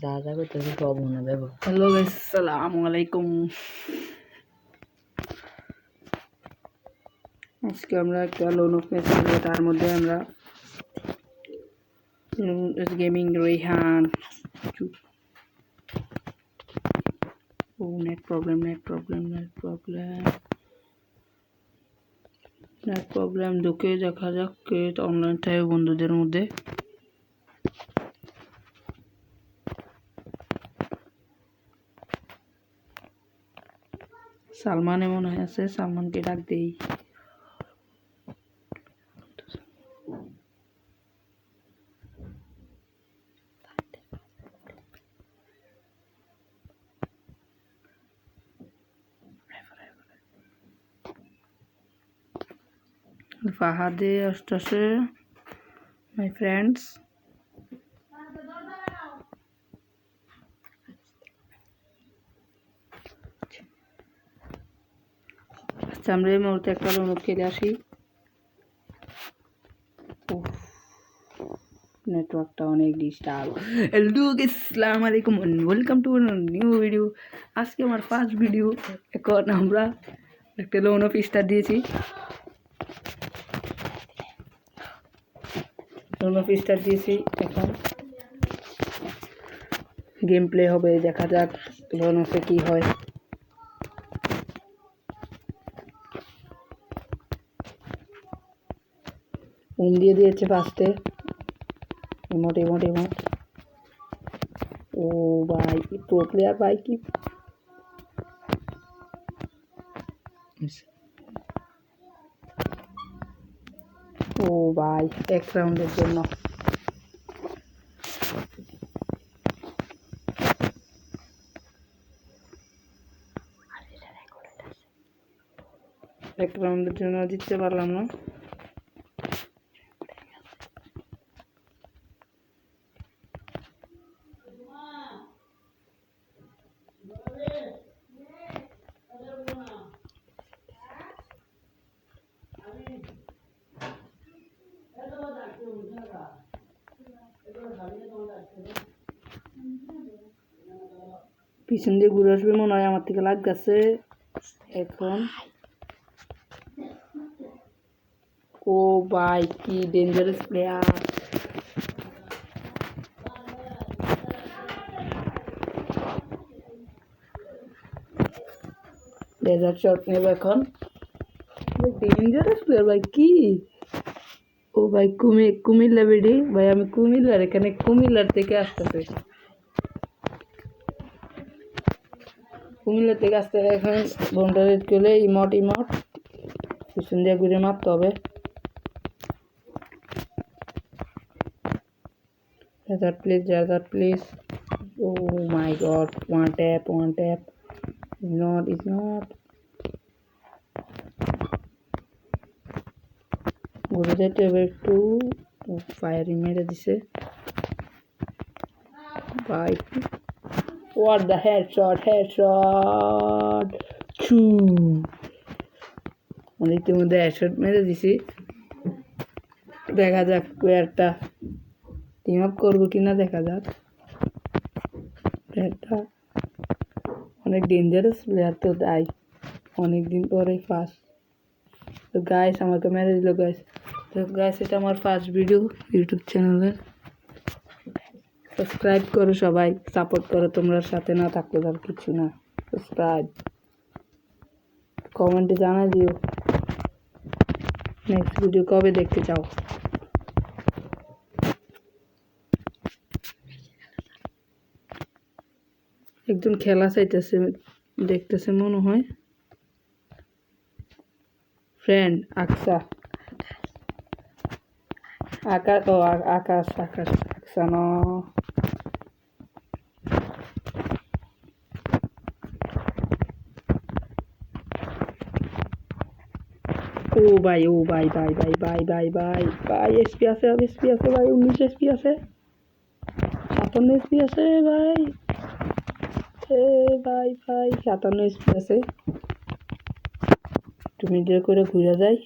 যা যাবে তোকে সব মনে দেবো। হ্যালো গাইস, আসসালামু আলাইকুম। আজকে আমরা একটা লোন অফ ম্যাচ খেলবো, তার মধ্যে আমরা গেমিং রেহান। ও নেট প্রবলেম ঢুকে দেখা যাক কে অনলাইন থাকে বন্ধুদের মধ্যে। সালমানে মনে হয় আছে, সালমানকে ডাক দেই। ফাহাদে আসতেছে, মাই ফ্রেন্ডস। আচ্ছা, আমরা এই মুহূর্তে একটা লোন খেলে আসি। নেটওয়ার্কটা অনেক ডিস্টার্ব। হ্যালো গাইস, আসসালামু আলাইকুম and welcome to new video. আজকে আমার ফার্স্ট ভিডিও। এখন আমরা একটা লোন অফ স্টার দিয়েছি, এখন গেম প্লে হবে, দেখা যাক লোন অফে কি হয়। দিয়ে দিয়েছে ফার্স্টে ইমোট। ও ভাই, প্রো প্লেয়ার ভাই, কি ও ভাই, এক রাউন্ডের জন্য জিততে পারলাম না। পিছন দিয়ে ঘুরে আসবে মনে হয়, আমার থেকে লাগ গেছে এখন। ও ভাই, কি ডেঞ্জারাস প্লেয়ার। ডেজার্ট শট নেব এখন। ডেঞ্জারাস প্লেয়ার ভাই, কি ও ভাই, কুমিল্লা বেডি ভাই, আমি কুমিল্লার, এখানে কুমিল্লার থেকে আসতেছে, এখন বন্ডারের চলে ইমট পিছন দিয়ে ঘুরে মারতে হবে। Desert please. Oh my god, one tap. It's not. ঘুরে যেতে হবে একটু। ফায়ারিং মেরে দিছে ভাই। What the headshot. ইতিমধ্যে হেডশট মেরে দিছি, দেখা যাক প্লেয়ারটা টিম আপ করবো কিনা, দেখা যাক। প্লেয়ারটা অনেক ডেঞ্জারাস প্লেয়ার তো, তাই অনেকদিন পরে ফার্স্ট। তো গাইস, আমাকে মেরে দিল গাইস। তো গাইস, এটা আমার ফার্স্ট ভিডিও ইউটিউব চ্যানেলে। সাবস্ক্রাইব করো সবাই, সাপোর্ট করো, তোমরা সাথে না থাকলে আর কিছু না। সাবস্ক্রাইব, কমেন্টে জানাই দিও নেক্সট ভিডিও কবে দেখতে চাও। একজন খেলা চাইতেছে, দেখতেছে মনে হয়। ফ্রেন্ড আকাশ আকসানো। ও ভাই, এসপি আছে ভাই, 19 এসপি আছে, 57 এসপি আছে ভাই। ভাই 57 এসপি আছে। তুমি করে ঘুরে যাই।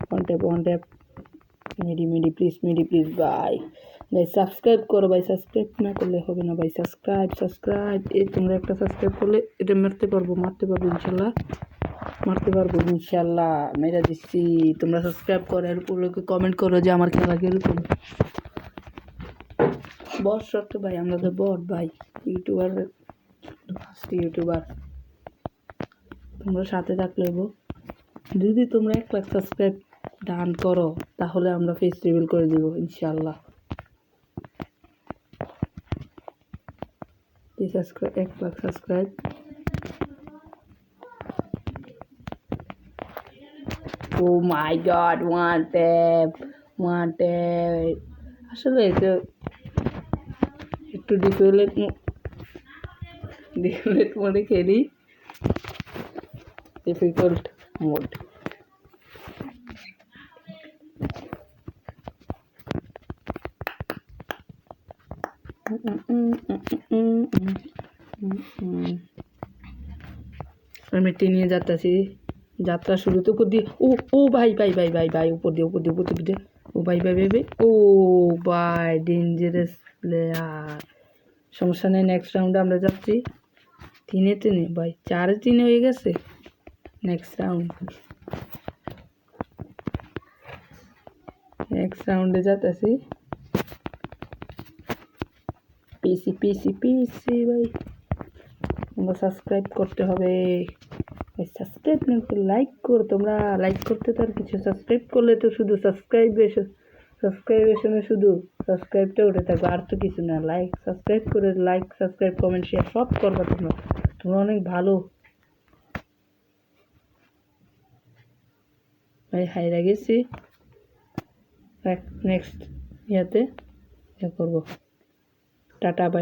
ওয়ান ট্যাপ মিডি প্লিজ ভাই। ভাই সাবস্ক্রাইব করো ভাই, সাবস্ক্রাইব না করলে হবে না ভাই, সাবস্ক্রাইব এই তোমরা একটা সাবস্ক্রাইব করলে এটা মারতে পারবো ইনশাল্লাহ মেরা দিচ্ছি। তোমরা সাবস্ক্রাইব করো, এর উপর কমেন্ট করো যে আমার খেলা কিরকম। বট শর্ট ভাই, আমরা তো বট ভাই, ইউটিউবার ইউটিউবার। তোমরা সাথে থাকলে যদি তোমরা 1 লাখ সাবস্ক্রাইব ডান করো তাহলে আমরা ফেস রিভিল করে দিব ইনশাল্লাহ। 1 লাখ সাবস্ক্রাইব। ও মাই গড, ওয়ান ট্যাপ। আসলে এটা একটু ডিফিকাল্ট মোডে খেলি, ডিফিকাল্ট মোড। আমি নিয়ে যাচ্ছি, যাত্রা শুরুতে উপর দিয়ে। ও ভাই উপর দিয়ে ও ভাই ও ভাই ডেঞ্জারাস প্লেয়ার। সমস্যা নেই, নেক্সট রাউন্ডে আমরা যাচ্ছি 3-3 ভাই, 4-3 হয়ে গেছে। নেক্সট রাউন্ডে যাচ্ছি। পিসি ভাই, তোমরা সাবস্ক্রাইব করতে হবে। সাবস্ক্রাইব না করলে লাইক করো, তোমরা লাইক করতে তো আর কিছু, সাবস্ক্রাইব করলে তো শুধু সাবস্ক্রাইবেশনে শুধু সাবস্ক্রাইবটা উঠে থাকবে, আর তো কিছু না। সাবস্ক্রাইব করে সাবস্ক্রাইব কমেন্ট শেয়ার সব করবা তোমরা অনেক ভালো ভাই। হাইরা গেছি, নেক্সট করবো। টাটা ভাই।